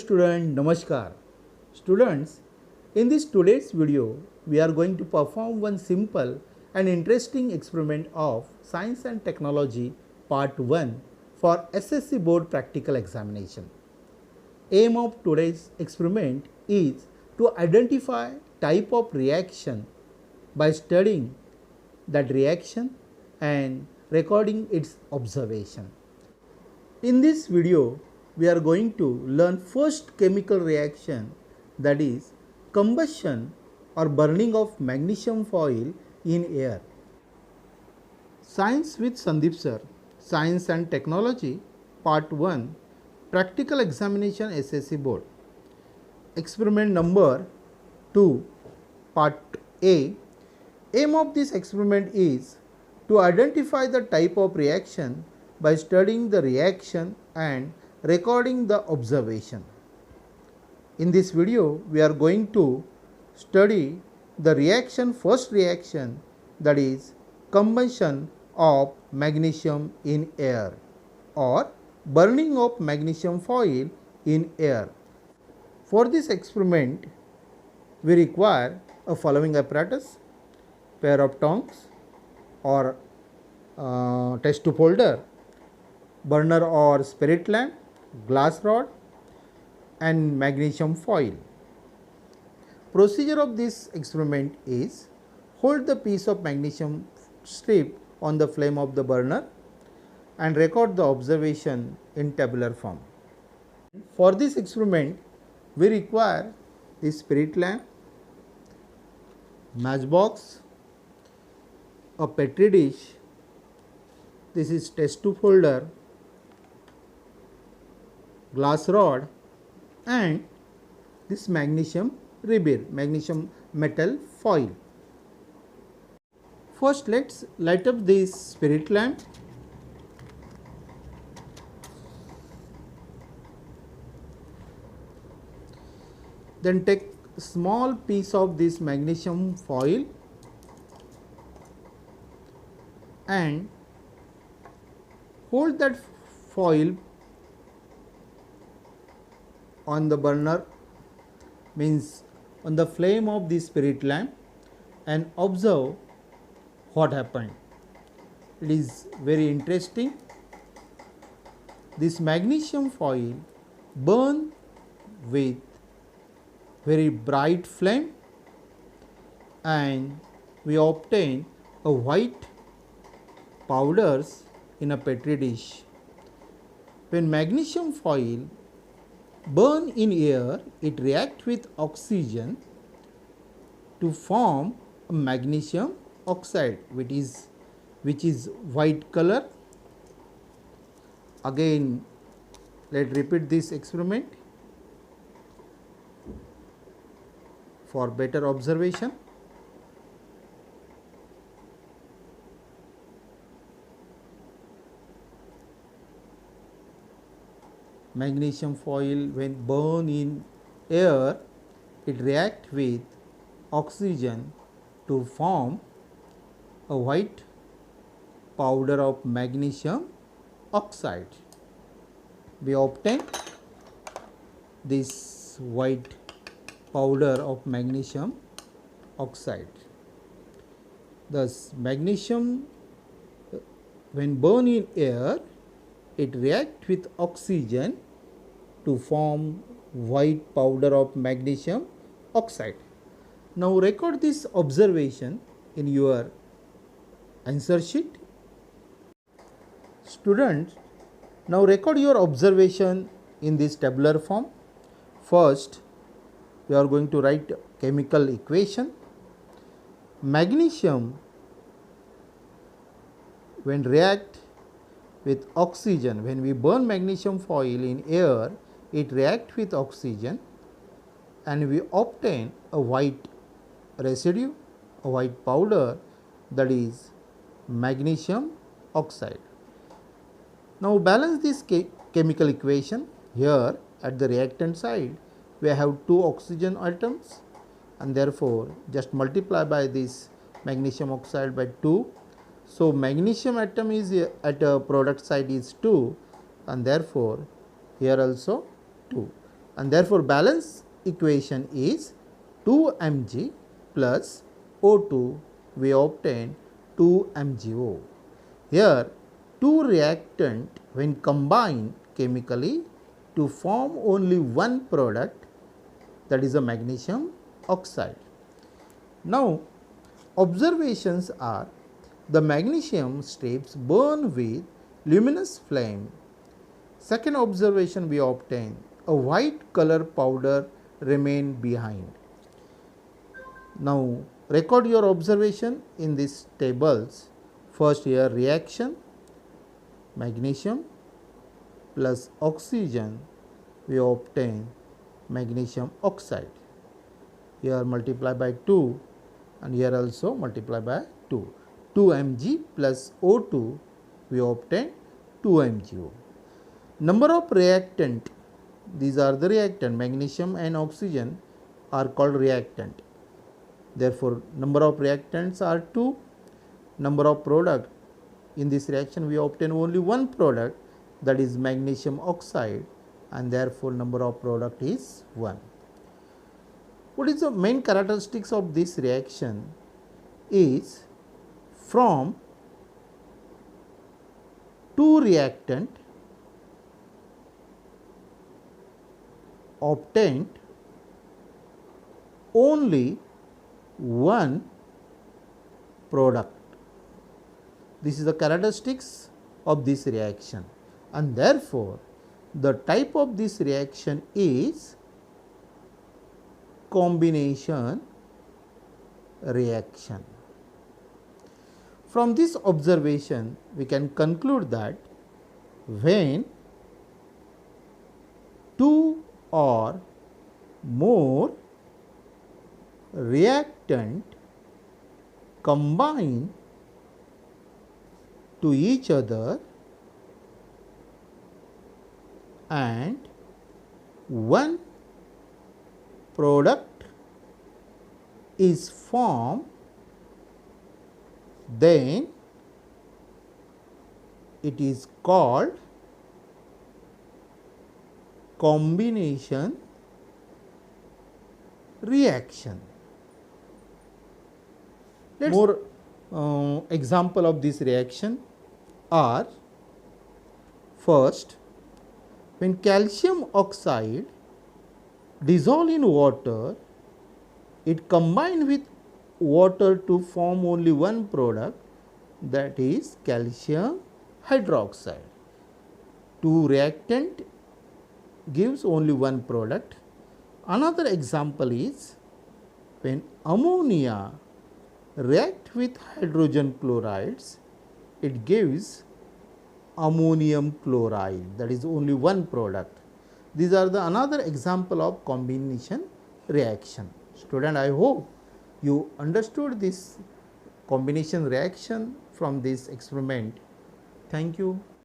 student, Namaskar. Students, in this today's video, we are going to perform one simple and interesting experiment of Science and Technology Part 1 for SSC Board Practical Examination. Aim of today's experiment is to identify type of reaction by studying that reaction and recording its observation. In this video, we are going to learn first chemical reaction, that is combustion or burning of magnesium foil in air. Science with Sandeep Sir, Science and Technology Part 1, Practical Examination SSC Board. Experiment number 2, Part A. Aim of this experiment is to identify the type of reaction by studying the reaction and recording the observation. In this video, we are going to study the reaction, first reaction, that is combustion of magnesium in air or burning of magnesium foil in air. For this experiment, we require a following apparatus: pair of tongs or test tube holder, burner or spirit lamp, glass rod and magnesium foil. Procedure of this experiment is: hold the piece of magnesium strip on the flame of the burner and record the observation in tabular form. For this experiment, we require the spirit lamp, matchbox, a petri dish, this is test tube holder, glass rod and this magnesium rebar, magnesium metal foil. First, let's light up this spirit lamp. Then take a small piece of this magnesium foil and hold that foil on the burner, means on the flame of the spirit lamp, and observe what happened. It is very interesting. This magnesium foil burn with very bright flame and we obtain a white powders in a petri dish. When magnesium foil burn in air, it reacts with oxygen to form a magnesium oxide, which is white color. Again, let's repeat this experiment for better observation. Magnesium foil, when burn in air, it reacts with oxygen to form a white powder of magnesium oxide. We obtain this white powder of magnesium oxide. Thus, magnesium, when burn in air, it reacts with oxygen to form white powder of magnesium oxide. Now record this observation in your answer sheet. Students, now record your observation in this tabular form. First, we are going to write chemical equation. Magnesium, when react with oxygen, when we burn magnesium foil in air, it reacts with oxygen and we obtain a white residue, a white powder, that is magnesium oxide. Now balance this chemical equation. Here at the reactant side, we have two oxygen atoms and therefore just multiply by this magnesium oxide by 2. So magnesium atom is at a product side is 2 and therefore here also 2, and therefore balance equation is 2 Mg plus O2, we obtain 2 MgO. Here two reactant when combined chemically to form only one product, that is a magnesium oxide. Now observations are the magnesium strips burn with luminous flame. Second observation, we obtain a white color powder remain behind. Now record your observation in these tables. First here reaction, magnesium plus oxygen, we obtain magnesium oxide. Here multiply by 2 and here also multiply by 2. 2 Mg plus O2, we obtain 2 MgO. Number of reactant, these are the reactant, magnesium and oxygen are called reactant. Therefore, number of reactants are 2. Number of product, in this reaction we obtain only one product, that is magnesium oxide, and therefore number of product is 1. What is the main characteristics of this reaction is from 2 reactant obtained only one product. This is the characteristics of this reaction, and therefore the type of this reaction is combination reaction. From this observation we can conclude that when 2 or more reactant combine to each other and one product is formed, then it is called combination reaction. More example of this reaction are: first, when calcium oxide dissolve in water, it combine with water to form only one product, that is calcium hydroxide. 2 reactant gives only one product. Another example is when ammonia react with hydrogen chlorides, it gives ammonium chloride, that is only one product. These are the another example of combination reaction. Student, I hope you understood this combination reaction from this experiment. Thank you.